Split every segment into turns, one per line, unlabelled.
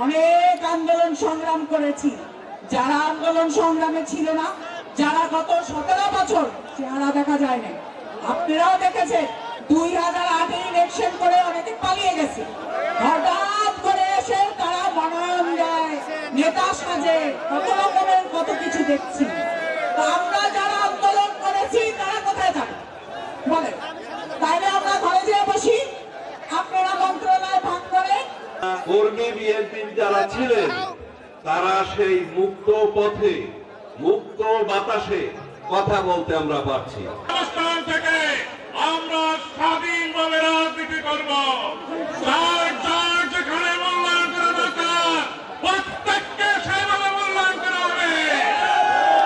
অনেক আন্দোলন সংগ্রাম করেছি। যারা আন্দোলন সংগ্রামে ছিল না, যারা গত 17 বছর চেহারা দেখা যায় না, আপনারাও দেখেছেন 2008-এ ইলেকশন করে অনেকে পালিয়ে গেছে। হঠাৎ করে এসে তারা মনোনয়ন দেয়, নেতা সাজে, কত রকমের কত কিছু দেখছি। তো আমরা যারা আন্দোলন করেছি তারা কোথায় থাকে বলে? তাইলে আমরা ঘরে যেয়ে বসি, আপনারা মন্ত্রণালয় ভাগ করে।
কর্মী বিএনপির যারা ছিলেন তারা সেই মুক্ত পথে, মুক্ত বাতাসে কথা বলতে আমরা পারছি।
অবস্থান থেকে আমরা স্বাধীনভাবে রাজনীতি করব। যার যেখানে মূল্যায়ন করা দরকার প্রত্যেককে সেভাবে মূল্যায়ন করা হবে।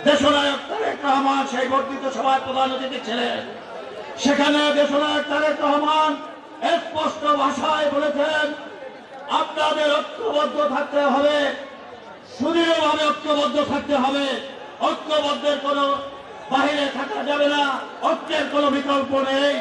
দেশনায়ক তারেক রহমান সেই বর্ধিত সভায় প্রধান অতিথি ছিলেন। সেখানে দেশনায়ক তারেক রহমান স্পষ্ট ভাষায় বলেছেন, আপনাদের ঐক্যবদ্ধ থাকতে হবে, সুদৃঢ়ভাবে ঐক্যবদ্ধ থাকতে হবে। ঐক্যবদ্ধের কোনো বাহিরে থাকা যাবে না, ঐক্যের কোনো বিকল্প নেই।